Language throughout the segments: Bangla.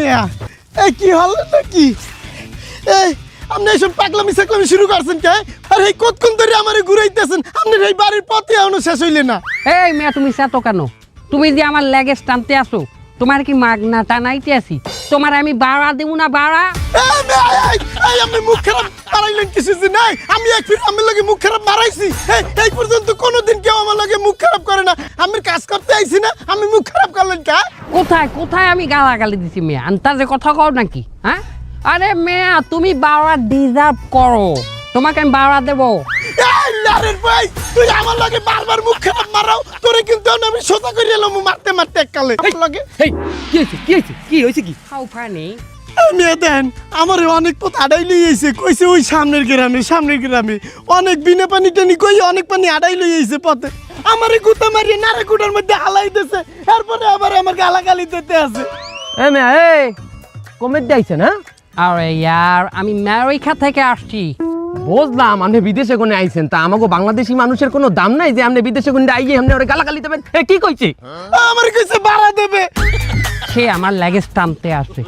মেয়া এই কি হল নাকি এই আপনি এসব পাগলামি সাকলামি শুরু করছেন কে আর এই কতক্ষণ ধরে আমারে ঘুরাইতেছেন আপনার এই বাড়ির পথে এখনো শেষ হইলে না এই মেয়া তুমি চেতো কেন তুমি যে আমার লেগেজ টানতে আসো তোমার কি মাগনা টানাইতে আসি তোমার আমি বাড়া দেবো না বাড়া আমি মুখ খারাপ মারাইলেন কিছু যে নাই আমি এক ফির আমার লগে মুখ খারাপ মারাইছি এই পর্যন্ত কোনোদিন কেউ আমার লগে মুখ খারাপ করে না আমি কাজ করতে আইছি না আমি মুখ খারাপ করলেন কা কোথায় কোথায় আমি গালাগালি দিছি মেয়া আন্তাজে কথা কও নাকি হ্যাঁ আরে মেয়া তুমি বাড়া ডিজার্ভ করো তোমাকে আমি বাড়া দেবো লারের ভাই তুই আমার লগে বারবার মুখ খারাপ মারাও তোরে কিন্তু আমি সোজা করে এলাম মারতে মারতে এককালে লগে এই কি হইছে কি হাউ ফানি মেয়ে দেন আমার অনেক পথ আড়াই লই আইছে কইছে ওই সামনের গ্রামে অনেক বিনা পানি টানি কই অনেক পানি আড়াই লই আইছে পথে আমারে গুতা মারিয়ে নারে গুটার মধ্যে হালাই দিতেছে এরপরে আবার আমার গালাগালি দিতে আছে এ মেয়া এই কমে যাইছেন হ্যাঁ আরে यार আমি আমেরিকা থেকে আসছি বুঝলাম আপনি বিদেশে কোনে আইছেন তা আমাগো বাংলাদেশি মানুষের কোনো দাম নাই যে আপনি বিদেশে কোনে আইয়ে আপনি ওরে গালাগালি দেবেন এ কি কইছে আমার কইছে ভাড়া দেবে সে আমার লেগেজ টানতে আসে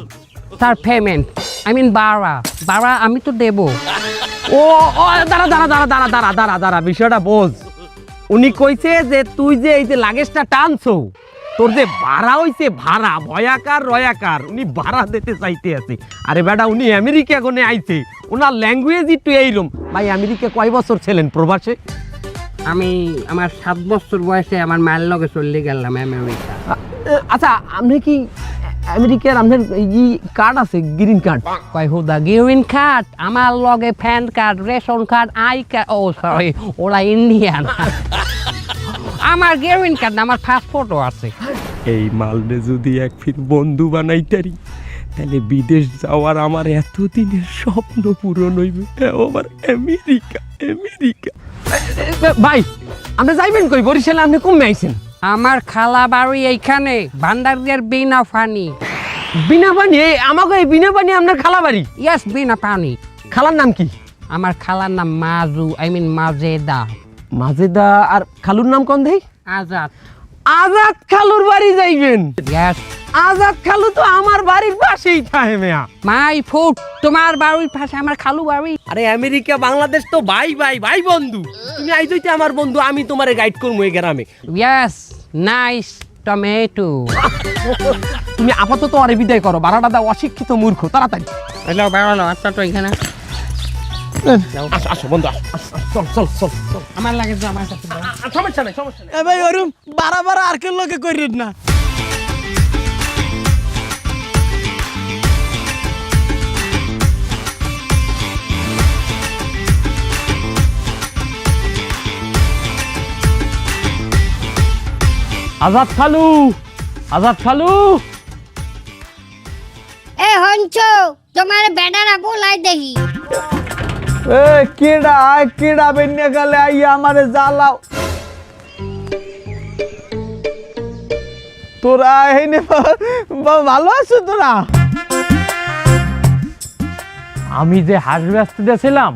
তার পেমেন্ট আই মিন বাড়া আমি তো দেবো ও ও দাঁড়া বিষয়টা বোঝ উনি কইছে যে তুই যে এই যে লাগেজটা টানছো তোর যে ভাড়া হইছে ভাড়া ভয়াকার রয়াকার উনি ভাড়া দিতে চাইতে আছে আরে বেটা উনি আমেরিকা কোনে আইছে ওনার ল্যাঙ্গুয়েজ একটু এইরকম ভাই আমেরিকা কয় বছর ছিলেন প্রবাসে আমি আমার 7 বছর বয়সে আমার মায়ের লগে চলে গেলাম আমেরিকা আচ্ছা আপনি কি আমেরিকার আপনার এই কার্ড আছে গ্রিন কার্ড কয় হুদা গ্রিন কার্ড আমার লগে pan card ration card I card ও সরি ওরা ইন্ডিয়ান আমার গ্রিন কার্ড না আমার পাসপোর্টও আছে এই মালরে যদি এক ফির বন্ধু বানাইতারি তাহলে বিদেশ যাওয়ার আমার এতদিনের স্বপ্ন পূরণ হইবে আমার আমেরিকা ভাই আপনি যাইবেন কই বরিশালে আপনি কমে আইছেন আমার খালা বাড়ি এইখানে ভান্ডারিয়ার বিনা পানি আমাকে এই বিনা পানি আপনার খালা বাড়ি ইয়েস বিনা পানি খালার নাম কি আমার খালার নাম মাজু আই মিন মাজেদা আর খালুর নাম কোন দেই আজাদ খালুর বাড়ি যাইবেন ইয়েস আজাদ খালু তো আমার বাড়ির পাশেই থাকে মেয়া মাই ফুট তোমার বাড়ির পাশে আমার খালু বাড়ি আরে আমেরিকা বাংলাদেশ তো ভাই বন্ধু তুমি আইজইতে আমার বন্ধু আমি তোমারে গাইড করবো এই গ্রামে ইয়েস নাইস টমেটো তুমি আপাতত আরে বিদায় করো বারাটা দাও অশিক্ষিত মূর্খ তাড়াতাড়ি হ্যালো বেরোলো আচ্ছা তো এখানে আসো বন্ধু চল আমার লাগে যে আমার সাথে সমস্যা নাই এ ভাই ওরম বারবার আর কেন লগে কইরেন না আজাদ খালু এ হঞ্চো তোমার বেডারা বলাই দেখি এ কেডা বেন্যা গেলে আইয়া আমারে জ্বালাও তোরা এনে ভালো আছো তোরা আমি যে হাঁস ব্যস্ত ছিলাম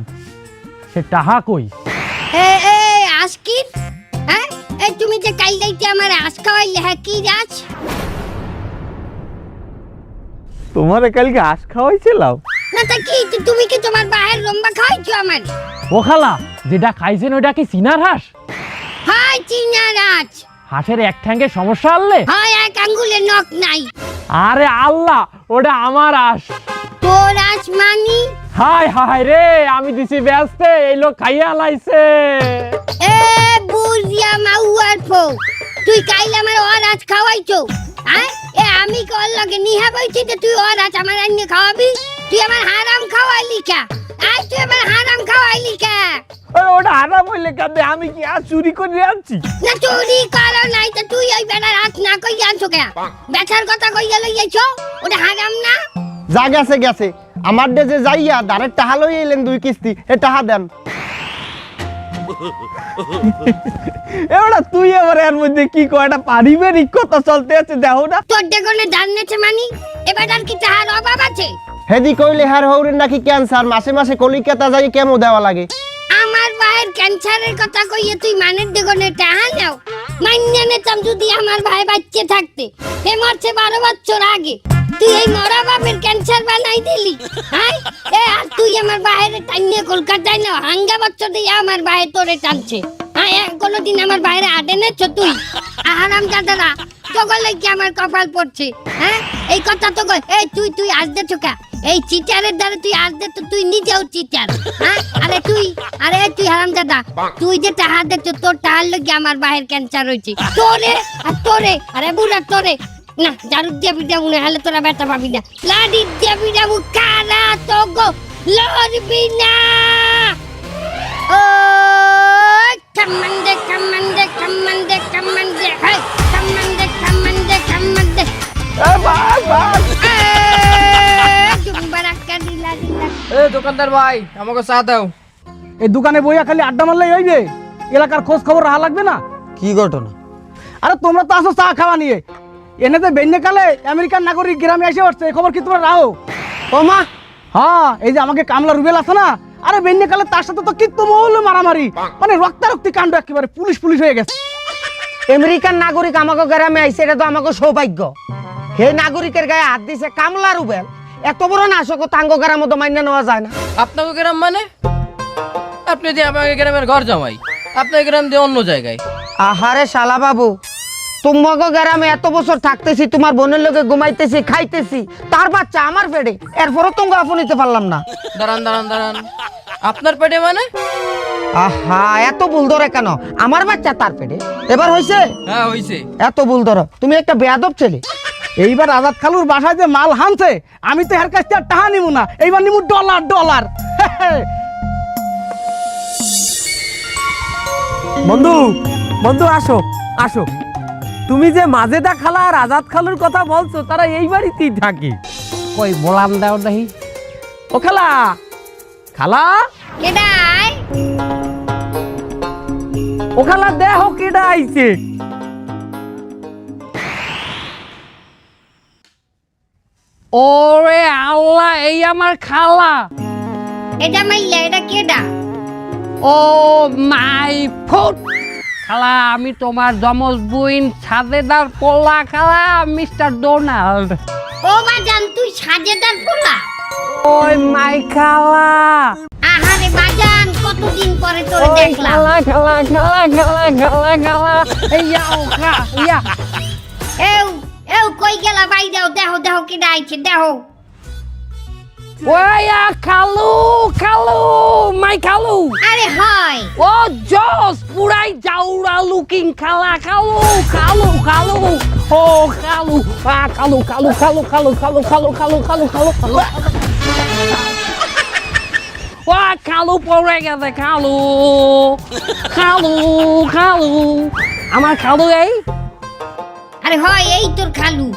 সে টাহা কই এ আজকির হ্যাঁ এই তুমি যে কাল যাইতে আমার আজ খাওয়াইলে হ্যাঁ কি যাচ তোমারে কালকে হাঁস খাওয়াইছিলাম না তা কি তুমি কি তোমার বাহের লম্বা খাওয়াইছো আমার ও খালা যেটা খাইছেন ওটা কি সিনার হাঁস হাই চিনা রাজ হাঁসের এক ঠ্যাঙ্গে সমস্যা আনলে হাই এক আঙ্গুলে নখ নাই আরে আল্লাহ ওটা আমার হাঁস তোর আজ মানি হায় রে আমি দিছি ব্যস্ত এই লোক খাইয়া লাইছে এ বুঝিয়া মাউয়ার ফো তুই কাইলে আমার ওর আজ খাওয়াইছো হ্যাঁ এ আমি কল লগে নিহা বইছি যে তুই ওর আজ আমার আন্নে খাওয়াবি তুই আমার হারাম খাওয়াইলি কা আজ তুই আমার হারাম খাওয়াইলি কা ওটা হারাম হইলে কাঁদে আমি কি আর চুরি করে আনছি না চুরি করো নাই তো তুই ওই বেটার হাত না কই আনছো কে বেচার কথা কইয়া লইয়াছো ওটা হারাম না যা গেছে আমার দেশে যাইয়া ডাইরেক্ট টাহা লই এলেন 2 কিস্তি এ টাহা দেন এবারে তুই এবার এর মধ্যে কি কয়টা পারিবারিক কথা চলতে আছে দেখো না তোর দেখনে জাননেছে মানি এবার আর কি তাহার অভাব আছে হেদি কইলে হার হৌরের নাকি ক্যান্সার মাসে কলিকাতা যাই কেমো দেওয়া লাগে আমার ভাইয়ের ক্যান্সারের কথা কইয়ে তুই মানের দেখনে টাহা নাও মাইন্যা নেতাম যদি আমার ভাই বাচ্চা থাকতে হে মরছে 12 বছর আগে তুই এই মরা বাপের ক্যান্সার বানাই দিলি হ্যাঁ এ আর তুই আমার বাইরে টাইনে কলকাতায় না হাঙ্গা বছর দিয়ে আমার বাইরে তোরে টানছে হ্যাঁ কোনোদিন আমার বাইরে আডে নেছ তুই আহারাম দাদারা তোগলে কি আমার কপাল পড়ছে হ্যাঁ এই কথা তো এই তুই আসতে চোকা এই চিটারের দ্বারা তুই আসতে তো তুই নিজেও চিটার হ্যাঁ আরে তুই হারাম দাদা তুই যে টাহা দেখছ তোর টাহার লগে আমার বাইরের ক্যান্সার হয়েছে তোরে আরে বুড়া তোরে না জারু দিয়ে পিটাবু না হলে তোরা বেটা পাবি না লাডি দিয়ে পিটাবু কারা তো গো লড়বি না ও কামান্ডে হাই কামান্ডে জুম্বারাক্কা দিলা এ দোকানদার ভাই আমাকে চা দাও। এই দোকানে বইয়া খালি আড্ডা মারলেই হইবে? এলাকার খোঁজ খবর রাখা লাগবে না? কি ঘটনা? আরে তোমরা তো আসো চা খাওয়া নিয়ে, এনেতে বেন্যকালে আমেরিকান নাগরিক গ্রামে এসে উঠছে, এই খবর কি তোমরা রাখো? ও মা, হ্যাঁ এই যে আমাকে কামলা রুবেল আছে না, আরে বেন্যকালে তার সাথে তো কিন্তু মহল মারামারি, মানে রক্তারক্তি কাণ্ড, একেবারে পুলিশ হয়ে গেছে। আমেরিকান নাগরিক আমাকে গ্রামে আইছে, এটা তো আমাকে সৌভাগ্য। হে নাগরিকের গায়ে হাত দিছে কামলা রুবেল, এত বড় নাশক তাঙ্গ গ্রামে তো মান্য নেওয়া যায় না। আপনাকে গ্রাম মানে? আপনি যে আমাকে গ্রামের ঘর জামাই, আপনার গ্রাম দিয়ে অন্য জায়গায়। আহারে শালা বাবু, তোমাকে গ্রামে এত বছর থাকতেছি, তোমার বোনের লোকে ঘুমাইতেছি, খাইতেছি, তার বাচ্চা আমার পেটে, এরপরও তোমাকে আপনিতে পারলাম না। দাঁড়ান, আপনার পেটে মানে? আহা, এত ভুল ধরে কেন? আমার বাচ্চা তার পেটে, এবার হইছে? হ্যাঁ হইছে। এত ভুল ধরো, তুমি একটা বেয়াদব ছেলে। এইবার আজাদ খালুর বাসায় যে মাল হানছে, আমি তো এর কাছ থেকে টাকা নিব না, এইবার নিব ডলার। বন্ধু আসো। তুমি যে মাজেদা খালা আর আজাদ খালুর কথা বলছো, তারা এই বাড়িতেই থাকে। কই বলাম দাও দেখি। ও খালা কেডাই ও খালা, দেহ কেডা আইছে। ওরে আল্লাহ, এই আমার খালা। এটা মাইলা এটা কেডা ও মাই ফুট। খালা, আমি তোমার যমজ বুইন সাজেদার পোলা খালা, মিস্টার ডোনাল্ড। ও বাজান তুই সাজেদার পোলা? ওই মাই খালা। আহারে বাজান কতদিন পরে তোরে ওই দেখলাম। খালা। এই যাও খা, ইয়া। এও কই গেলা বাই দেহ কেডা আইছে দেহ। ওয়া খালু, মাই খালু। আরে হয় ও জস পুরাই জাউরা লুকিং খালা, খালু। ও খালু, খালু। ও খালু পড়ে গেছে, খালু। আমার খালু এই। আরে হয় এই তোর খালু।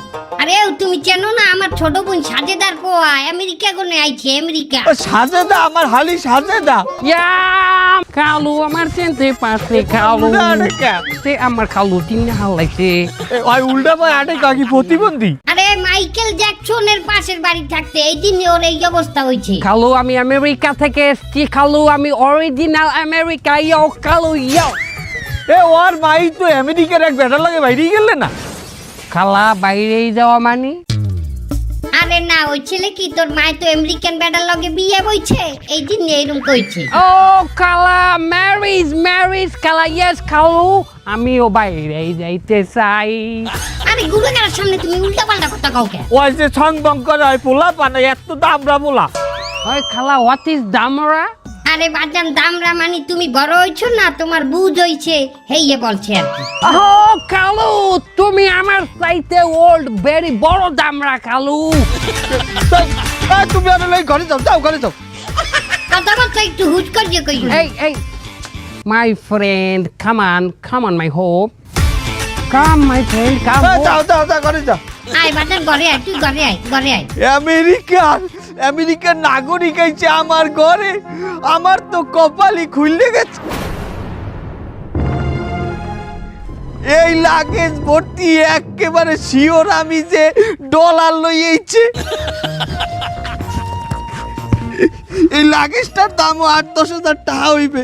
আরে তুমি চেনো না আমার ছোট বোন সাজেদার পোয়া আমেরিকা কোনে আইছে আমেরিকা। সাজেদা আমার হালি সাজেদা। ইয়া খালু আমার চিনতে পারছে, খালু। সে আমার খালু তিন হালাইছে। ওই উল্টা পায় আটে কাকি প্রতিবন্ধী। আরে মাইকেল জ্যাকসনের পাশের বাড়ি থাকতে এই দিন ওর এই অবস্থা হয়েছে। খালু আমি আমেরিকা থেকে এসছি, খালু আমি অরিজিনাল আমেরিকা। ইয়ো খালু ইয়ো। এ ওর মাই তো আমেরিকার এক বেটার লাগে বাইরে গেলে না। খালা বাইরেই যাওয়া মানে? আরে না ওই ছেলে কি তোর মায় তো আমেরিকান বেটার লগে বিয়ে বইছে, এই দিন এরকম কইছে। ও খালা ম্যারিজ খালা, ইয়েস খালু আমিও বাইরেই যাইতে চাই। আরে গুরুগার সামনে তুমি উল্টাপাল্টা কথা কও কেন? ওই যে ছং করে ওই পোলা পানে এত দামরা পোলা। ওই খালা হোয়াট ইজ দামরা? আরে বাজান দামরা মানে তুমি বড় হইছো না, তোমার বুঝ হইছে হেইয়ে বলছে আর কি। ও খালু তুমি আমার চাইতে ওল্ড, ভেরি বড় দামরা খালু। তুমি আমি ঘরে যাও ঘরে যাও। কথাবার্তা একটু হুট করিয়ে কই। এই my friend come on my hope, come my friend come. যাও ঘরে যাও। আয় বাজান ঘরে আয়, তুই ঘরে আয়। আমেরিকার নাগরিক আইছে আমার ঘরে, আমার তো কপালই খুললে গেছে। এই লাগেজ ভর্তি একেবারে শিওর আমি যে ডলার লইয়েছে। এই লাগেজটার দামও 8-10 হাজার টাকা হইবে।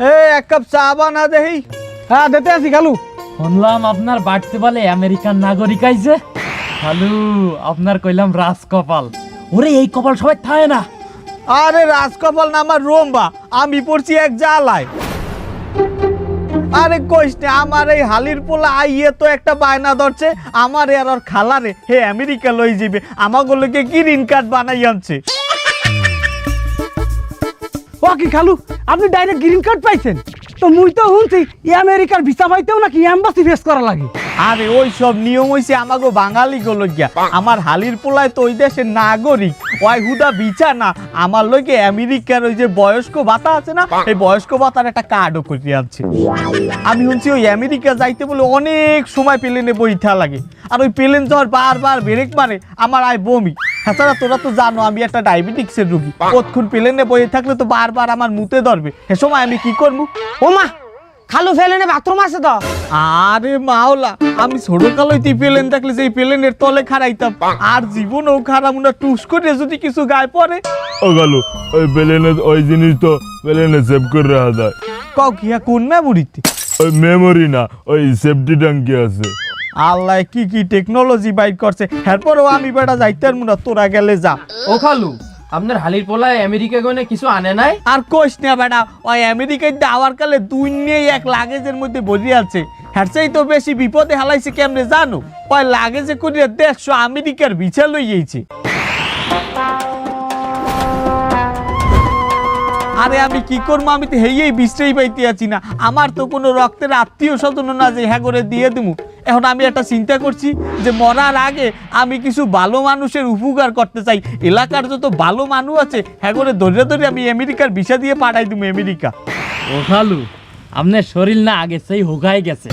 এক কাপ চা বানা দেহি। হ্যাঁ দিতে আছি খালু। শুনলাম আপনার বাড়তে বলে আমেরিকান নাগরিক আইছে। খালু আপনার কইলাম রাজকপাল। ওরে এই কপাল সবাই থাকে না। আরে রাজকপাল না, আমার রোম্বা, আমি পড়ছি এক জ্বালায়। আরে কইস না, আমার এই হালির পোলা আইয়ে তো একটা বায়না ধরছে, আমার আর ওর খালারে হে আমেরিকা লই যাবে, আমাগুলোকে গ্রিন কার্ড বানাই আনছে। ও কি খালু, আপনি ডাইরেক্ট গ্রিন কার্ড পাইছেন? তো মুই তো শুনছি আমেরিকার ভিসা পাইতেও নাকি এম্বাসি ফেস করা লাগে। আরে ওই সব নিয়ম হইছে আমাগো বাঙালি গুলো গিয়া। আমার হালির পোলায় তো ওই দেশের নাগরিক, ওই হুদা বিচা না, আমার লইকে আমেরিকার ওই যে বয়স্ক ভাতা আছে না, এই বয়স্ক ভাতার একটা কার্ডও করে আনছে। আমি শুনছি ওই আমেরিকা যাইতে বলে অনেক সময় প্লেনে বইথা লাগে, আর ওই প্লেন যাওয়ার বারবার ব্রেক মারে, আমার আয় বমি। হ্যাঁ তোরা তো জানো আমি একটা ডায়াবেটিক্সের রুগী, কতক্ষণ প্লেনে বইয়ে থাকলে তো বারবার আমার মুতে ধরবে, সে সময় আমি কি করবো? ও মা, খালু ফেলেনে বাথরুম আছে তো? আরে মাওলা, আমি ছোট কালইতে প্লেন দেখলে যে প্লেনের তলে খাড়াইতাম, আর জীবনও খারাপ না, টুস করে যদি কিছু গায়ে পড়ে। ও গেল ওই প্লেনে ওই জিনিস তো প্লেনে সেভ করে রাখা যায়। কাউ কি কোন মেমোরিতে? ওই মেমোরি না, ওই সেফটি ট্যাঙ্কি আছে। আল্লাহ কি কি টেকনোলজি বাইর করছে, এরপরেও আমি বেটা যাইতে পারবো না, তোরা গেলে যা। ও খালু, আপনার হালির পোলায় আমেরিকা গনে কিছু আনে নাই? আর কোশ না বেটা, ওই আমেরিকায় যাওয়ার কালে দুই নিয়ে এক লাগেজের মধ্যে বসে আছে, হ্যাঁ তো বেশি বিপদে হালাইছে কেমনে জানো? ওই লাগেজে করে 150 আমেরিকার ভিসা লইয়েছে। আরে আমি কি করবো, আমি তো হেয়েই বিশ্রেই পাইতে আছি না, আমার তো কোনো রক্তের আত্মীয় স্বজন না যে হ্যাঁ করে দিয়ে দেবো। এখন আমি একটা চিন্তা করছি যে মরার আগে আমি কিছু ভালো মানুষের উপকার করতে চাই, এলাকার যত ভালো মানুষ আছে হ্যাঁ করে ধরে ধরে আমি আমেরিকার ভিসা দিয়ে পাঠাই দেবো আমেরিকা। ও খালু, আপনার শরীর না আগে সেই হোগাই গেছে,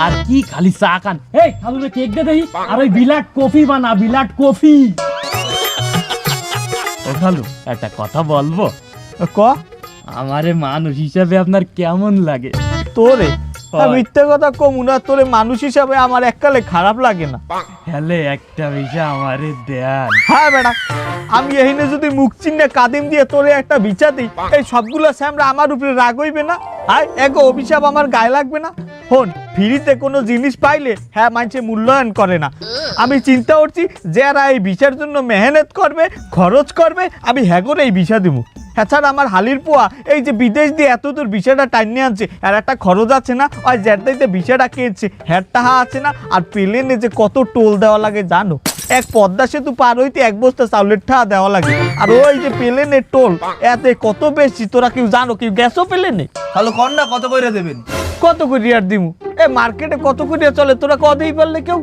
আর কি খালি চা খান। এই খালু রে কেক দে দেই, আর ওই বিলাট কফি বানা, বিলাট কফি। ও খালু, একটা কথা বলবো? ক আমারে মানুষ হিসাবে আপনার কেমন লাগে? তোরে মিথ্যে কথা কমু না, তোরে মানুষ হিসাবে আমার এককালে খারাপ লাগে না। হেলে একটা বিষয় আমারে দেন। হ্যাঁ বেটা, আমি এখানে যদি মুখ চিহ্নে কাদিম দিয়ে তোরে একটা বিচা দিই, এই সবগুলো স্যামরা আমার উপরে রাগ হইবে না? আর এক অভিশাপ আমার গায়ে লাগবে না? হন, ফ্রিতে কোনো জিনিস পাইলে হ্যাঁ মানুষে মূল্যায়ন করে না। আমি চিন্তা করছি যারা এই ভিসার জন্য মেহনত করবে, খরচ করবে, আমি হ্যাঁ করে এই ভিসা দেবো। হ্যাঁ ছাড়া আমার হালির পোয়া এই যে বিদেশ দিয়ে এত দূর ভিসাটা টাইনে আনছে, আর একটা খরচ আছে না, ওই যেটাইতে ভিসাটা কিনছে হ্যাঁ টাহা আছে না, আর প্লেনে যে কত টোল দেওয়া লাগে জানো? এক পদ্মা সেতু পার হইতে 1 বস্তা চাউলের টাহা দেওয়া লাগে, আর ওই যে প্লেনের টোল এতে কত বেশি, তোরা কেউ জানো? কেউ গেছো প্লেনে? হ্যালো কন্যা, কত কইরা দেবেন? কত করে আর দিমু? এ মার্কেটে কত করে চলে, তোরা কতই পারলে কেউ?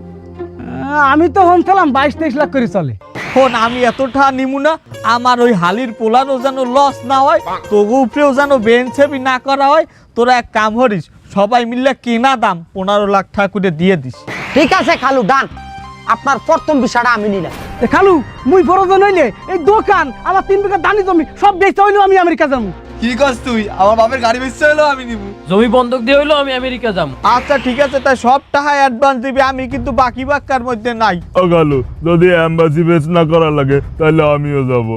আমি তো শুনছিলাম 22-23 লাখ করে চলে। হন, আমি এতটা নিমু না, আমার ওই হালির পোলারও যেন লস না হয়, তবু উপরেও যেন বেঞ্চেবি না করা হয়। তোরা এক কাম করিস, সবাই মিললে কেনা দাম 15 লাখ টাকা করে দিয়ে দিস। ঠিক আছে খালু, ডান। আপনার প্রথম বিষয়টা আমি নিলাম। এ খালু, মুই প্রয়োজন হইলে এই দোকান আমার 3 বিঘা দানি জমি সব বেচতে হইলেও আমি আমেরিকা যাবো। কি কস তুই? আমার বাপের গাড়ি বেচতে হলো আমি নিব। জমি বন্ধক দিয়ে হইলো আমি আমেরিকা যাম। আচ্ছা ঠিক আছে, তাই সব টাকা অ্যাডভান্স দিবি, আমি কিন্তু বাকি বাক্কার মধ্যে নাই। ও গেল যদি এম্বাসি বেচ না করা লাগে তাহলে আমিও যাব।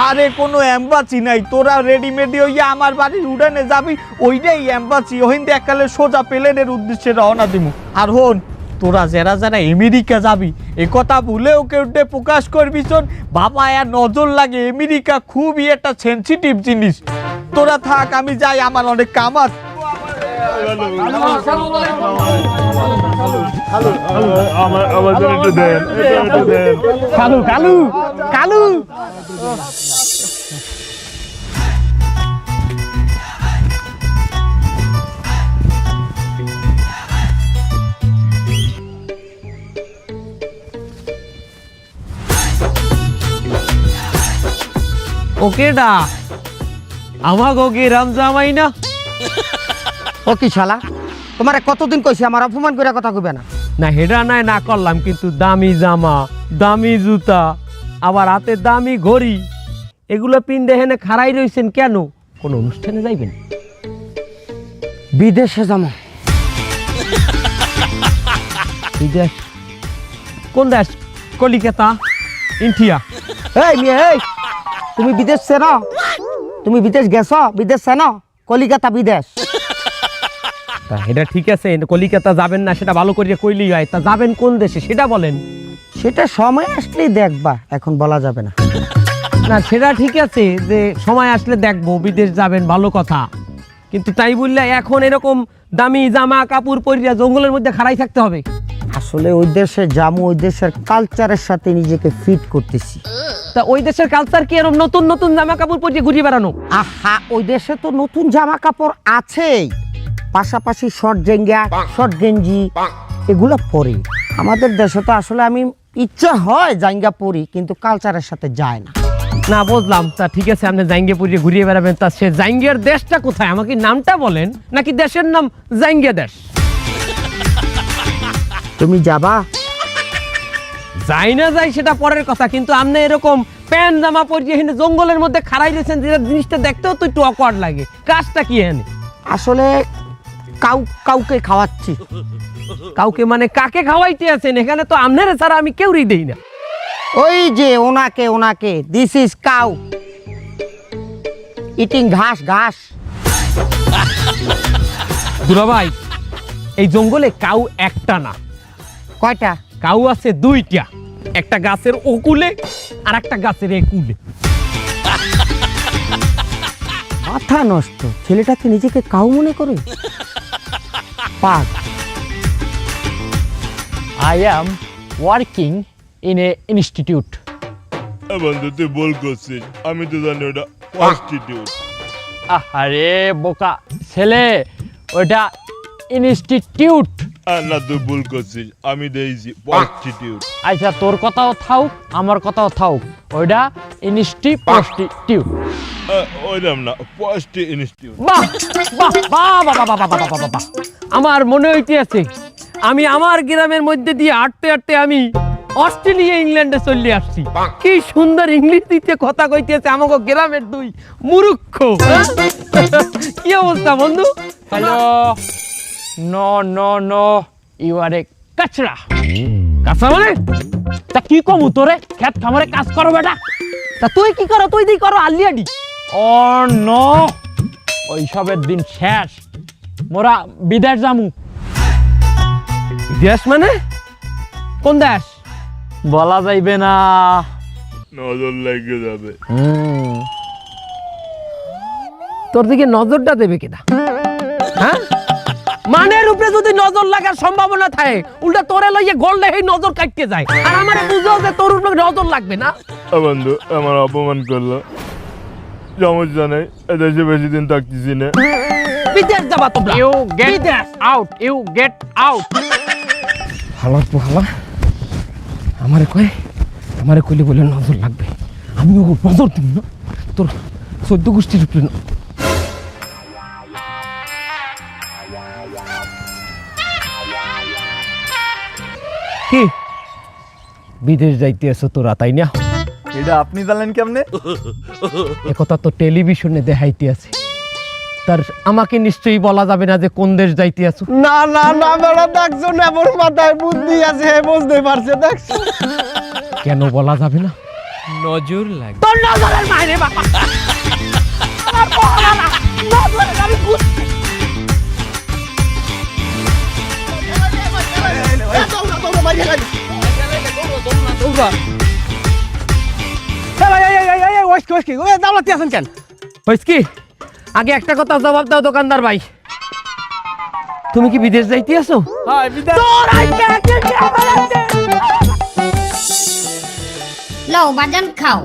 আরে কোনো এম্বাসি নাই, তোরা রেডিমেড হইয়া আমার বাড়ির উড়ানে যাবি, ওইটাই এম্বাসি। ওহিন দেখালে সোজা প্লেনের উদ্দেশ্যে রওনা দিমু। আর হন, তোরা যারা যারা আমেরিকা যাবি এ কথা ভুলেও কেউ প্রকাশ করবি শোন, বাবা আর নজর লাগে, আমেরিকা খুবই একটা সেনসিটিভ জিনিস। তোরা থাক, আমি যাই, আমার অনেক কাম আছে। আমাদের একটু দেন, একটু দেন। কালু কালু কালু ওকে ডা আমাকে ওকে রামজামাই না? ও কি শালা, তোমারে কতদিন কইছি আমার অপমান করে কথা কইবে না? না হেডা নাই না করলাম, কিন্তু দামি জামা, দামি জুতা, আবার হাতে দামি ঘড়ি, এগুলো পিন্দে হেনে খাড়াই রইছেন কেন? কোন অনুষ্ঠানে যাইবেন? বিদেশে যাবো। বিদেশ? কোন দেশ? কলিকাতা, ইন্ডিয়া? এই মেয়ে, এই তুমি বিদেশ চেনো? তুমি বিদেশ গেছো? বিদেশ চেনো? কলিকাতা বিদেশ। তা এটা ঠিক আছে, কলিকাতা যাবেন না সেটা ভালো করে কইলেই হয়। তা যাবেন কোন দেশে সেটা বলেন। সেটা সময় আসলেই দেখবা, এখন বলা যাবে না। না সেটা ঠিক আছে যে সময় আসলে দেখবো, বিদেশ যাবেন ভালো কথা, কিন্তু তাই বললে এখন এরকম দামি জামা কাপড় পরিয়া জঙ্গলের মধ্যে খাড়াই থাকতে হবে? আসলে ওই দেশে যাবো, ওই দেশের কালচারের সাথে নিজেকে ফিট করতেছি। তা ওই দেশের কালচার কি এরকম নতুন নতুন জামা কাপড় পরিয়ে ঘুরিয়ে বেড়ানো? আহা, ওই দেশে তো নতুন জামা কাপড় আছেই, পাশাপাশি শর্ট জেঙ্গা, শর্ট গেঞ্জি এগুলো পরি। আমাদের দেশে তো আসলে আমি ইচ্ছা হয় জাঙ্গা পরি, কিন্তু কালচারের সাথে যায় না। না বুঝলাম। তা ঠিক আছে, আপনি জাঙ্গিয়া পরিয়ে ঘুরিয়ে বেড়াবেন। তা সে জাঙ্গিয়ার দেশটা কোথায়, আমাকে নামটা বলেন, নাকি দেশের নাম জাঙ্গিয়া দেশ? তুমি যাবা? যাই না যাই সেটা পরের কথা, কিন্তু আপনি এরকম প্যান্ট জামা পরিয়ে এখানে জঙ্গলের মধ্যে খাড়াই দিয়েছেন, যেটা জিনিসটা দেখতেও তো একটু অকওয়ার্ড লাগে। কাজটা কি এখানে? আসলে কাউকে খাওয়াচ্ছি। কাউকে মানে কাকে খাওয়াইতে আছেন? এখানে তো আপনারা ছাড়া আমি কেউই দেই না। ওই যে ওনাকে দিস ইজ কাউ ইটিং ঘাস। দুলাভাই, এই জঙ্গলে কাউ একটা না, কয়টা? কাউ আছে দুইটা, একটা গাছের ওকুলে আর একটা গাছের একুলে। মাথা নষ্ট, ছেলেটাকে নিজেকে কাউ মনে করে পাক। I am working in a institute. বন্ধু তুই ভুল করছিস, আমি তো জানি ওটা প্রস্টিটিউট। আরে বোকা ছেলে, ওটা ইনস্টিটিউট। না তুই ভুল করছিস, আমি দিয়েছি প্রস্টিটিউট। আচ্ছা তোর কথাও থাক, আমার কথাও থাক, ওইটা প্রস্টিটিউট। ওইরকম না, প্রস্টি ইনস্টিটিউট। বাহ বাহ বাহ বাহ বাহ বাহ বাহ বাহ বাহ। আমার মনে হইতে আছে আমি আমার গ্রামের মধ্যে দিয়ে হাঁটতে হাঁটতে আমি অস্ট্রেলিয়া ইংল্যান্ডে চলে আসছি। কি সুন্দর ইংলিশ দিতে কথা কইতেছে আমাকে গ্রামের দুই মূর্খ। কি অবস্থা বন্ধু? Hello, no no no, you are a kachra. কাঁচা মানে? তা কি কমু তোরে, খেত খামারে কাজ করো বেটা। তা তুই কি করো? তুই দি করো আলিয়াডি। ও নো, ওইসবের দিন শেষ, মোরা বিদেশ যামু। দেশ মানে কোন দেশ? বলা যাইবে না। নজর লেগে যাবে। তোর দিকে নজরটা দেবে কিনা? হ্যাঁ, মানের উপরে যদি নজর লাগার সম্ভাবনা থাকে, উল্টা তোরে লইয়ে গোল্ডে এই নজর কাটতে যায়, আর আমারে বুঝাও যে তোর উপরে নজর লাগবে না। বন্ধু আমার অপমান করলো, সমস্যা নেই, এদেশে বেশি দিন থাকতেছি না। বিদেশ যাবা তোমরা? You get out, you get out. ভালো আমারে কইলে বলে নজর লাগবে, আমি ও নজর দিব না তোর 14 গোষ্ঠীর উপরে না। কি বিদেশ যাইতে আছো তোরা, তাই না? এটা আপনি জানলেন কেমনে? একথা তো টেলিভিশনে দেখাইতে আছে, তার আমাকে নিশ্চয়ই বলা যাবে না যে কোন দেশ যাইতে আছো। না বেড়া দেখছো না, মোর মাথায় বুদ্ধি আছে, বুঝতে পারছে, দেখছো? কেন বলা যাবে না? নজর লাগে। তোর নজরের মাইরে বাবা। আমার বলা না, নজরের আমি বুঝছি। আগে একটা কথা জবাব দাও দোকানদার ভাই, তুমি কি বিদেশ যাইতে আছো? হ্যাঁ বিদেশ। লও বাজান খাও।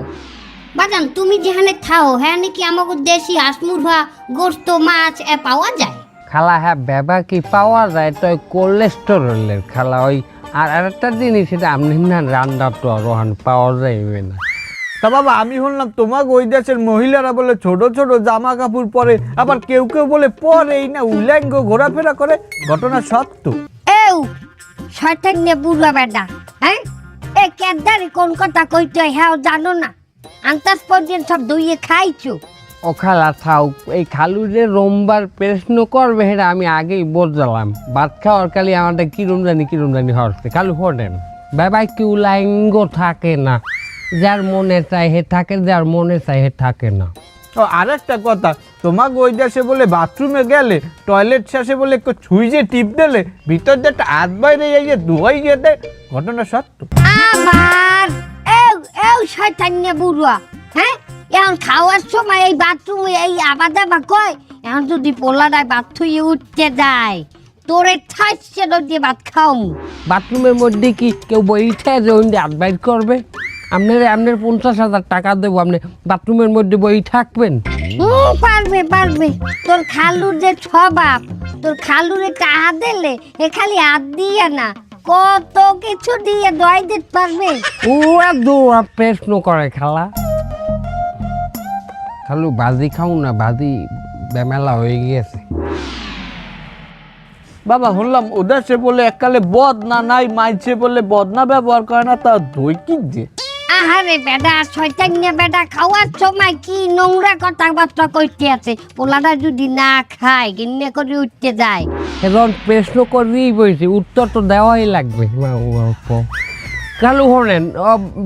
বাজান তুমি যেখানে খাও হ্যাঁ নাকি আমাকে দেশি হাঁস মুরগা গোস্ত মাছ পাওয়া যায়? খালা হ্যাঁ ব্যাবা কি পাওয়া যায়, তো ওই কোলেস্টেরলের খালা ওই আর আরেকটা জিনিস সেটা আপনি না রান্না তো রোহান পাওয়া যাইবে না। তা বাবা আমি শুনলাম তোমাকে ওই দেশের মহিলারা বলে ছোট ছোট জামা কাপড় পরে, আবার কেউ কেউ বলে পরেই না, উল্যাঙ্গ ঘোরাফেরা করে, ঘটনা সত্য? এও শয়তান নে বুড়া বেটা, হ্যাঁ এ কেদারে কোন কথা কইতে হ্যাঁ জানো না? আন্তাজ পর্যন্ত সব দইয়ে খাইছো। ও খালা থাও, এই খালুরে রোমবার প্রশ্ন করবে সেটা আমি আগেই বললাম। ভাত খাওয়ার কালি আমাদের কিরম জানি হচ্ছে খালু ফোটেন বাবাই কেউ লাইঙ্গ থাকে না, যার মনে চাই হে থাকে, যার মনে চাই হে থাকে না। ও আরেকটা কথা, তোমাকে ওই দেশে বলে বাথরুমে গেলে টয়লেট শেষে বলে একটু সুইচে টিপ দিলে ভিতর দিয়ে একটা হাত বাইরে যাইয়ে ধোয়াই যেতে, ঘটনা সত্য। আবার এও শয়তান্যা বুড়া, হ্যাঁ এখন খাওয়ার সময় এই বাথরুমে এই আবার দাবা কয়, এখন যদি পোলাটায় বাথরুমে উঠতে যায় তোরে ঠাইছে দিয়ে ভাত খাও। বাথরুমের মধ্যে কি কেউ বইঠে যে ওই অ্যাডভাইস করবে? আপনার 50,000 টাকা দেবো, আপনি বাথরুমের মধ্যে বই থাকবেন? পারবে পারবে, তোর খালুর যে স্বভাব, তোর খালুরে টাহা দিলে এ খালি হাত দিয়ে না কত কিছু দিয়ে দোয়াই দিতে পারবে। ওরা দৌড়া প্রশ্ন করে খালা। খালু বাজি খাও না, বাজি বেমেলা হয়ে গিয়েছে। বাবা শুনলাম ওদের সে বলে এককালে বদ না নাই মাইছে বলে বদনা ব্যবহার করে না, তা দই কি যে? আহারে বেটা শয়তান্যা বেটা, খাওয়ার সময় কি নোংরা কথাবার্তা কইতে আছে। পোলাটা যদি না খায় কিনে করে উঠতে যায়। এখন প্রশ্ন করেই বলছি, উত্তর তো দেওয়াই লাগবে। খালু হলেন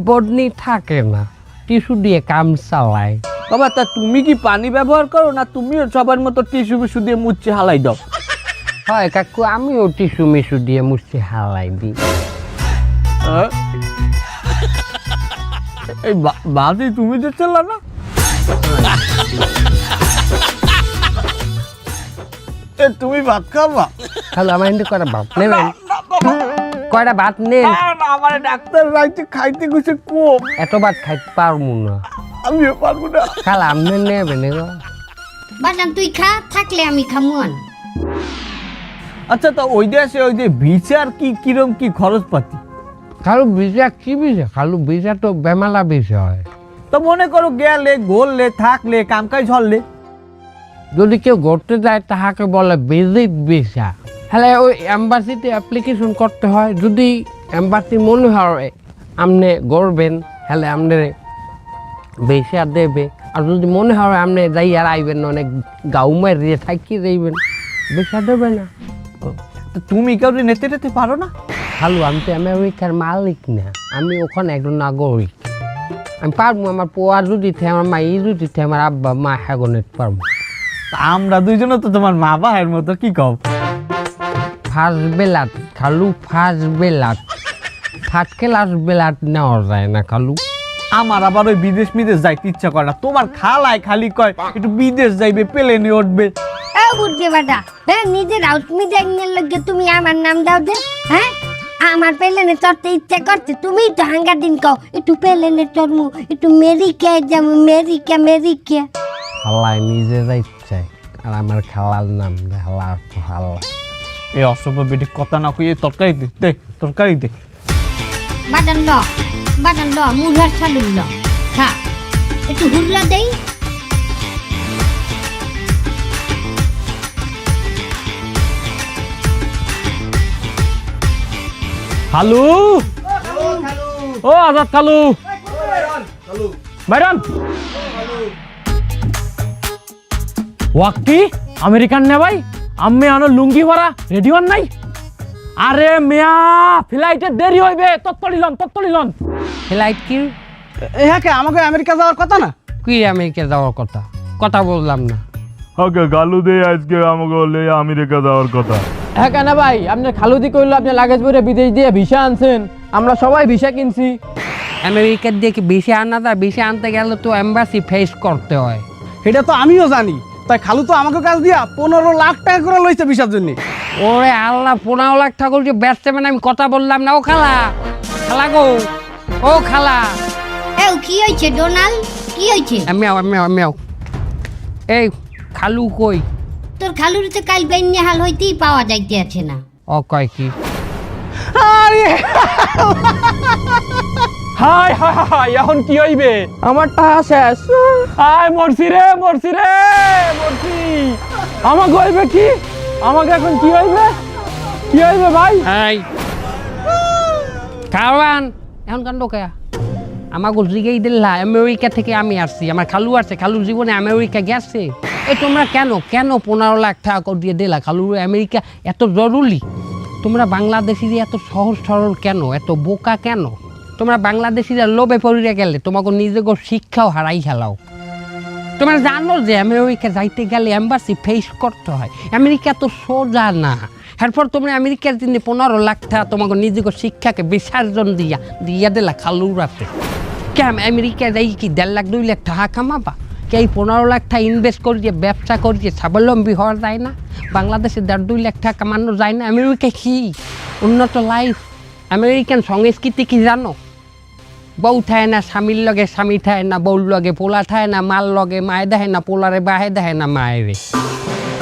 বদনি থাকে না, টিস্যু দিয়ে কাম চালায়। বাবা তা তুমি কি পানি ব্যবহার করো না তুমিও সবার মতো টিস্যু মিশু দিয়ে মুচ্ছে হালাই দাও? হয় কাকু, আমিও টিস্যু মিশু দিয়ে মুছতে হালাই দিই। এই বাদি তুমি যে চলা না, তুমি ভাত খাবা? খালু আমার কিন্তু কয়টা ভাত নেবেন? কয়টা ভাত নেন? আমার ডাক্তার রাইতে খাইতে গেছে কম, এত ভাত খাইতে পারবো না। আমিও পারবো না। খালা আপনি নেবেন এগো? বাজান তুই খা, থাকলে আমি খামুয়ান। আচ্ছা তা ওই দেশে ওই যে ভিসার কি কিরম কি খরচ পাতি? খালু ভিসা কি ভিসা? খালু ভিসা তো বেমালা ভিসা হয়। তো মনে করো গেলে ঘুরলে থাকলে কামকাজ হলে, যদি কেউ ঘুরতে যায় তাহাকে বলে ভিজিট ভিসা। হ্যাঁ ওই এম্বাসিতে অ্যাপ্লিকেশন করতে হয়। যদি এম্বাসি মনে হয় আপনি ঘুরবেন, হ্যাঁ আপনি ভিসা দেবে। আর যদি মনে হয় আপনি যাই আর আইবেন অনেক গাউ মারিয়ে থাকি যাইবেন, ভিসা দেবে না। তুমি কাউকে নেতে টেতে পারো না? খালু আমি তো আমেরিকার মালিক না, আমি ওখানে একজন নাগরিক। আমি পারবো, আমার পোয়া যদি থাকে, আমার মাই যদি থাকে, আমার আব্বা মা হ্যাগনে পারবো। আমরা দুইজনও তো তোমার মা বাহের মতো, কি কও? ফার্স্ট বেলাট খালু, ফার্স্ট বেলাট, থার্ড ক্লাস বেলাট নেওয়া যায় না খালু। আমার আবার ওই বিদেশ যাইতে ইচ্ছা করে না। তোমার খালায় খালি কয় একটু বিদেশ যাইবে, প্লেনে উঠবে। বুঝতে বেটা, হ্যাঁ নিজের হাউস মিডিয়ার লগে তুমি আমার নাম দাও দে। হ্যাঁ আমার পেলেনে চড়তে ইচ্ছা করছে, তুমি তো হাঙ্গা দিন কও একটু পেলেনে চড়মু, একটু মেরিকায় যাবো, মেরিকা মেরিকা। খালায় নিজে যাইতে আর আমার খালার নাম খালা খালা। এই অসভ্য বেটি কথা না কইয়ে তরকারি দে, দে তরকারি দে। বাদান ল মুড়ার চালু ল, খা একটু হুরলা দেই। খালু, ও আজাদ খালু, বাইরন ওয়াক্কি আমেরিকান নে ভাই, আমি আনো লুঙ্গি ভরা রেডি হন নাই? আরে মিয়া ফ্লাইটের দেরি হইবে, তত্তলি লন। ফ্লাইট কি? হ্যাঁ কে আমাকে আমেরিকা যাওয়ার কথা না? কি আমেরিকা যাওয়ার কথা? কথা বললাম না। ওকে গালু দে আজকে আমাকে বলে আমেরিকা যাওয়ার কথা। হ্যাঁ কেন ভাই, আপনার খালুদি কইলো আপনি লাগেজ ভরে বিদেশ দিয়ে ভিসা আনছেন, আমরা সবাই ভিসা কিনছি। আমেরিকার দিয়ে কি ভিসা আনা যায়? ভিসা আনতে গেলে তো এম্বাসি ফেস করতে হয়। এটা তো আমিও জানি, তাই খালু তো আমাকে কাজ দিয়া 15 লাখ টাকা করে লইছে ভিসার জন্য। ওরে আল্লাহ, 15 লাখ ঠাকুর যে ব্যস্ত মানে আমি কথা বললাম না। ও খালা, খালা গো, ও খালা। এও কি হইছে ডোনাল্ড, কি হইছে? আমিও এই খালু কই? তোর খালুর তো কাল বেন্যা হাল হইতেই পাওয়া যাইতে আছে না। ও কয় কি? হাই হাই হাই, এখন কি হইবে? আমার টাকা শেষ। হাই মরছি মরছি। আমাকে হইবে কি? আমাকে এখন কি হইবে ভাই? এই কারণ এখন কান্ড কে? আমাকে জিগেই দিল্লা আমেরিকা থেকে আমি আসছি, আমার খালু আছে, খালুর জীবনে আমেরিকা গেছে। এই তোমরা কেন 15 লাখ টাকা দিয়ে দিলা খালুর? আমেরিকা এত জরুরি? তোমরা বাংলাদেশিরা এত সহজ সরল কেন, এত বোকা কেন? তোমরা বাংলাদেশিরা লোভে পড়িয়া গেলে তোমাকে নিজেকে শিক্ষাও হারাই খেলাও। তোমরা জানো যে আমেরিকা যাইতে গেলে এম্বাসি ফেস করতে হয়। আমেরিকা তো সোজা না। এরপর তোমরা আমেরিকার জন্য 15 লাখ টাকা তোমাকে নিজেকে শিক্ষাকে বিসর্জন দিয়া দিলা খালুরাতে। কেন আমেরিকা যাই কি 1.5 লাখ 2 লাখ টাকা কামাবা? কে এই 15 লাখ টাকা ইনভেস্ট করিয়ে ব্যবসা করিয়ে স্বাবলম্বী হওয়া যায় না? বাংলাদেশে 1.5-2 লাখ টাকা কামানো যায় না? আমেরিকা কি উন্নত লাইফ? আমেরিকান সংস্কৃতি কি জানো? বউ থায় না স্বামীর লগে, স্বামী থায় না বউর লগে, পোলা থায় না মাল লগে, মায়ে দেয় না পোলারে, বাহে দেয় না মায়েরে।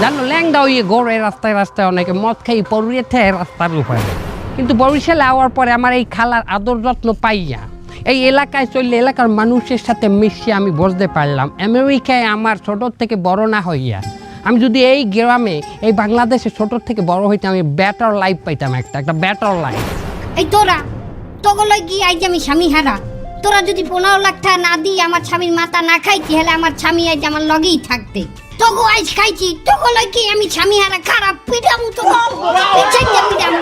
জানো ল্যাংদা হইয়ে গড়ে রাস্তায় রাস্তায় অনেকে মদ খাই পড়িয়ে থায় রাস্তার উপরে। কিন্তু বরিশালে আওয়ার পরে আমার এই খালার আদর যত্ন পাইয়া এই এলাকায় চললে এলাকার মানুষের সাথে মিশিয়ে আমি বুঝতে পারলাম আমেরিকায় আমার ছোটোর থেকে বড় না হইয়া আমি যদি এই গ্রামে এই বাংলাদেশে ছোটোর থেকে বড় হইতাম, আমি বেটার লাইফ পাইতাম, একটা বেটার লাইফ। এই তোরা তোগুলোই কি আজ আমি স্বামী হারা? তোরা যদি 15 লাখ টাকা না দিয়ে আমার স্বামীর মাথা না খাইতি, হলে আমার স্বামী আজ আমার লগেই থাকতে। তোগো আজ খাইছি, তোগুলোই কি আমি স্বামী হারা? খারাপ পিটামু তো পিছাইয়া পিটামু।